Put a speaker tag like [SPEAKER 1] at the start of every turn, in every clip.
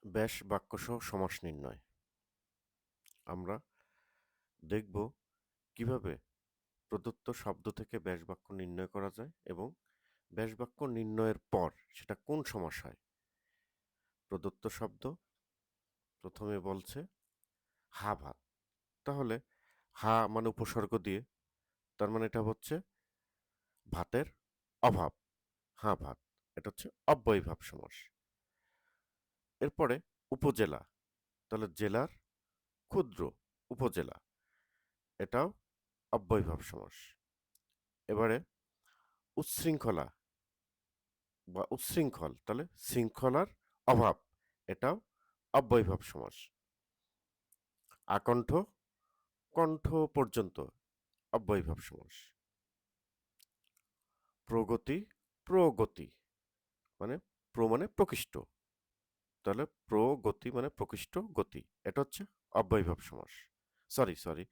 [SPEAKER 1] ব্যাস বাক্যসহ সমাস নির্ণয়। আমরা দেখব কিভাবে প্রদত্ত শব্দ থেকে ব্যাস বাক্য নির্ণয় করা যায় এবং ব্যাস বাক্য নির্ণয়ের পর সেটা কোন সমাস হয়। প্রদত্ত শব্দ প্রথমে বলছে হা ভাত, তাহলে হা মানে উপসর্গ দিয়ে, তার মানে এটা হচ্ছে ভাতের অভাব, হা ভাত, এটা হচ্ছে অব্যয়ীভাব সমাস। এরপরে উপজেলা, তাহলে জেলার ক্ষুদ্র উপজেলা, এটাও অব্যয়ীভাব সমাস। এবারে উচ্ছৃঙ্খলা বা উচ্ছৃঙ্খল, তাহলে শৃঙ্খলার অভাব, এটাও অব্যয়ীভাব সমাস। আকণ্ঠ, কণ্ঠ পর্যন্ত, অব্যয়ীভাব সমাস। প্রগতি, প্রগতি মানে মানে প্রকৃষ্ট, তাহলে প্রগতি মানে প্রকৃষ্ট গতি, এটা হচ্ছে অব্যয়ীভাব সমাস। সরি,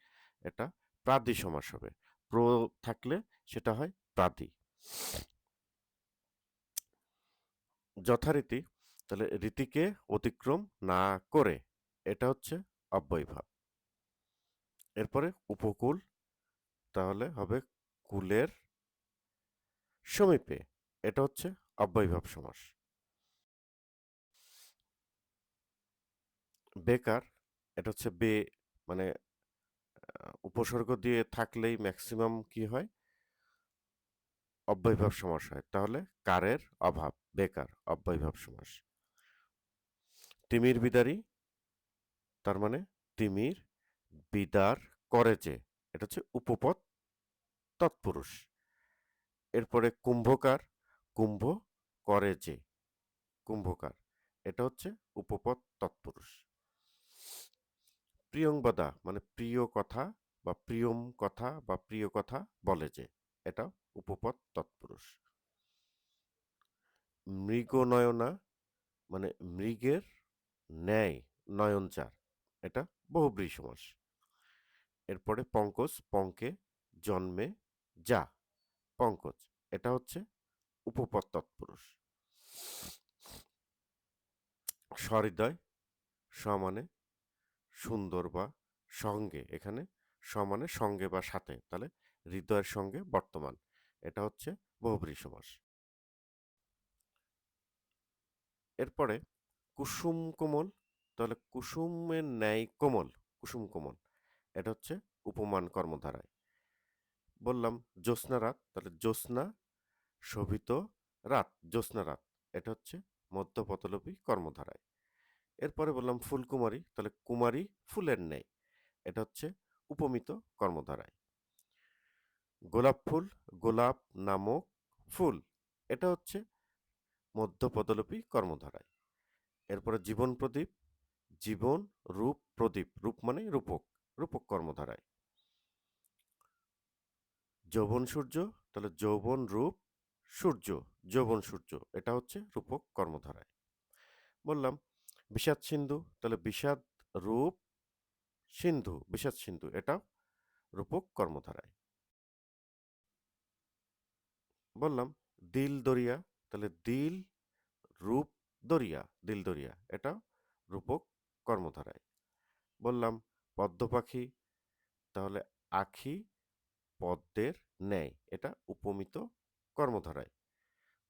[SPEAKER 1] এটা প্রাদি সমাস হবে। প্র থাকলে সেটা হয় প্রাদি। যথারীতি, তাহলে রীতিকে অতিক্রম না করে, এটা হচ্ছে অব্যয়ীভাব। এরপরে উপকূল, তাহলে হবে কুলের সমীপে, এটা হচ্ছে অব্যয়ীভাব সমাস। বেকার, এটা হচ্ছে মানে উপসর্গ দিয়ে থাকলেই ম্যাক্সিমাম কি হয়, অব্যয়ীভাব সমাস হয়, তাহলে কারের অভাব, বেকার, অব্যয়ীভাব সমাস। তিমির বিদারী, তার মানে তিমির বিদার করে যে, এটা হচ্ছে উপপদ তৎপুরুষ। এরপরে কুম্ভকার, কুম্ভ করে যে, কুম্ভকার, এটা হচ্ছে উপপদ তৎপুরুষ। প্রিয়ংবদা মানে প্রিয় কথা বা প্রিয়ম কথা বা প্রিয় কথা বলে যে, এটা উপপদ তৎপুরুষ। মৃগনয়না মানে মৃগের ন্যায় নয়নচার, এটা বহুব্রীহি সমাস। এরপরে পঙ্কজ, পঙ্কে জন্মে যা, পঙ্কজ, এটা হচ্ছে উপপদ তৎপুরুষ। সহৃদয়, সমানে সুন্দর বা সঙ্গে, এখানে সমানে সঙ্গে বা সাথে, তাহলে হৃদয়ের সঙ্গে বর্তমান, এটা হচ্ছে বহুব্রীহি সমাস। এরপরে কুসুম কোমল, তাহলে কুসুমের ন্যায় কোমল, কুসুম কোমল, এটা হচ্ছে উপমান কর্মধারায়। বললাম জ্যোৎস্না রাত, তাহলে জ্যোৎস্না শোভিত রাত, জ্যোৎস্না রাত, এটা হচ্ছে মধ্যপতলোপী কর্মধারায়। এরপরে বললাম ফুলকুমারী, তাহলে কুমারী ফুলের ন্যায়, এটা হচ্ছে উপমিত কর্মধারায়। গোলাপ ফুল, গোলাপ নামক ফুল, এটা হচ্ছে মধ্যপদলোপী কর্মধারায়। এরপরে জীবন প্রদীপ, জীবন রূপ প্রদীপ, রূপ মানে রূপক, রূপক কর্মধারায়। যৌবন সূর্য, তাহলে যৌবন রূপ সূর্য, যৌবন সূর্য, এটা হচ্ছে রূপক কর্মধারায়। বললাম বিষাদ সিন্ধু, তাহলে বিষাদ রূপ সিন্ধু, বিষাদ সিন্ধু, এটা রূপক কর্মধারায়। বললাম দিল দরিয়া, তাহলে দিল রূপ দরিয়া, দিল দরিয়া, এটা রূপক কর্মধারায়। বললাম পদ্ম পাখি, তাহলে আখি পদ্মের ন্যায়, এটা উপমিত কর্মধারায়।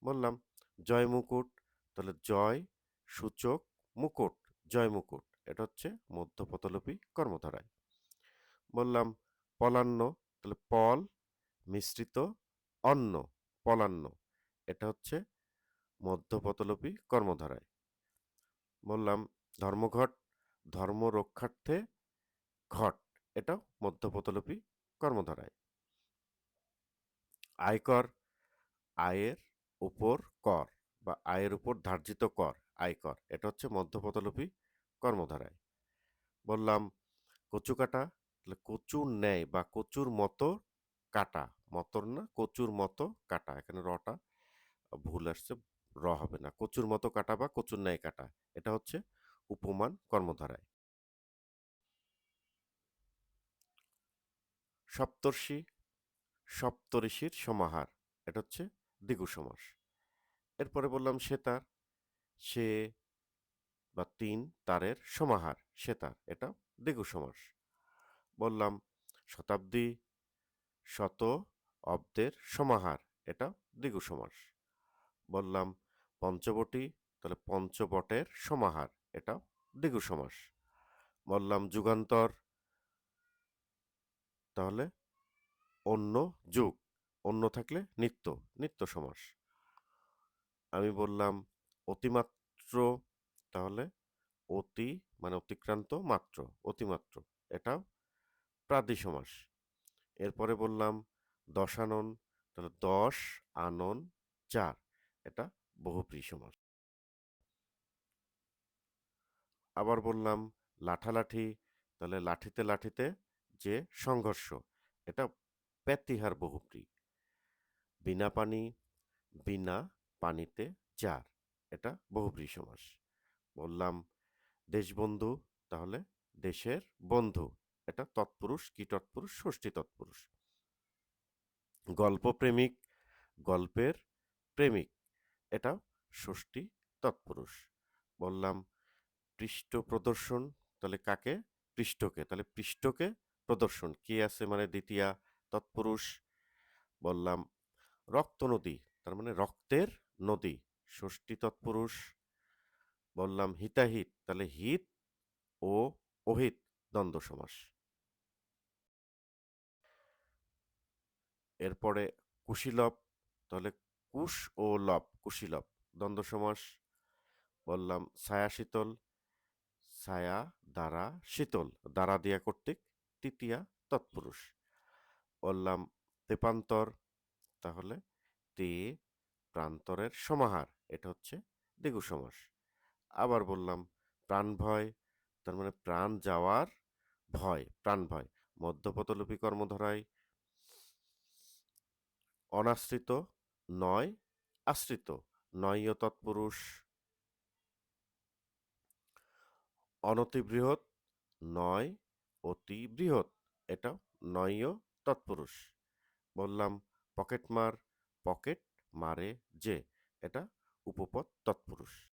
[SPEAKER 1] বললাম জয় মুকুট, তাহলে জয় সূচক মুকুট, জয় মুকুট, এটা হচ্ছে মধ্যপতলোপী কর্মধারায়। বললাম পলান্ন, তাহলে পল মিশ্রিত অন্ন, পলান্ন, এটা হচ্ছে মধ্যপতলোপী কর্মধারায়। বললাম ধর্মঘট, ধর্ম রক্ষার্থে ঘট, এটাও মধ্যপতলোপী কর্মধারায়। আয়কর, আয়ের উপর কর বা আয়ের উপর ধার্জিত কর, আয়কর, এটা হচ্ছে মধ্যপতলোপী কর্মধারায়। বললাম কচু কাটা, তাহলে কচুর ন্যায় বা কচুর মতো কাটা, মতর না কচুর মতো কাটা, এখানে রটা ভুল আসছে, র হবে না, কচুর মতো কাটা বা কচুর ন্যায় কাটা, এটা হচ্ছে উপমান কর্মধারায়। সপ্তর্ষি, সপ্তঋষির সমাহার, এটা হচ্ছে দ্বিগু সমাস। এরপরে বললাম সেতার, সে বা ৩ তারের সমাহার সেতার, এটা দ্বিগু সমাস। বললাম শতাব্দী, শত অব্দের সমাহার, এটা দ্বিগু সমাস। বললাম পঞ্চবটী, তাহলে পঞ্চবটের সমাহার, এটা দ্বিগু সমাস। বললাম যুগান্তর, তাহলে অন্য যুগ, অন্য থাকলে নিত্য, নিত্য সমাস। আমি বললাম অতিমাত্র, তাহলে অতি মানে অতিক্রান্ত, মাত্র অতিমাত্র, এটা প্রাদি সমাস। এরপরে বললাম দশানন, তাহলে ১০ আনন ৪, এটা বহুব্রী সমাস। আবার বললাম লাঠালাঠি, তাহলে লাঠিতে লাঠিতে যে সংঘর্ষ, এটা ব্যতিহার বহুব্রী। বিনা পানি, বিনা পানিতে যার, এটা বহুব্রী সমাস। বললাম দেশবন্ধু, তাহলে দেশের বন্ধু, এটা তৎপুরুষ, কি তৎপুরুষ, ষষ্ঠী তৎপুরুষ। গল্পপ্রেমিক, গল্পের প্রেমিক, এটা ষষ্ঠী তৎপুরুষ। বললাম পৃষ্ঠ প্রদর্শন, তাহলে কাকে, পৃষ্ঠকে, তাহলে পৃষ্ঠকে প্রদর্শন, কি আছে মানে দ্বিতীয়া তৎপুরুষ। বললাম রক্ত নদী, তার মানে রক্তের নদী, ষষ্ঠী তৎপুরুষ। বললাম হিতাহিত, তাহলে হিত ও অহিত দ্বন্দ্ব সমাস। এরপরে কুশীলব, তাহলে কুশ ও লব, কুশীলব দ্বন্দ্ব সমাস। বললাম ছায়া শীতল, ছায়া দ্বারা শীতল, দ্বারা দিয়া কর্তৃক, তৃতীয়া তৎপুরুষ। বললাম তেপান্তর, তাহলে তে প্রান্তরের সমাহার, এটা হচ্ছে দ্বিগু সমাস। আবার বললাম প্রাণ ভয়, তার মানে প্রাণ যাওয়ার ভয়, প্রাণ ভয়, মধ্যপদলোপী কর্মধারায়। অনাশ্রিত, নয় আশ্রিত, নয়ীয় তৎপুরুষ। অনতিবৃহৎ, নয় অতি বৃহৎ, এটা নয়ীয় তৎপুরুষ। বললাম পকেটমার, পকেট মারে যে, এটা উপপদ তৎপুরুষ।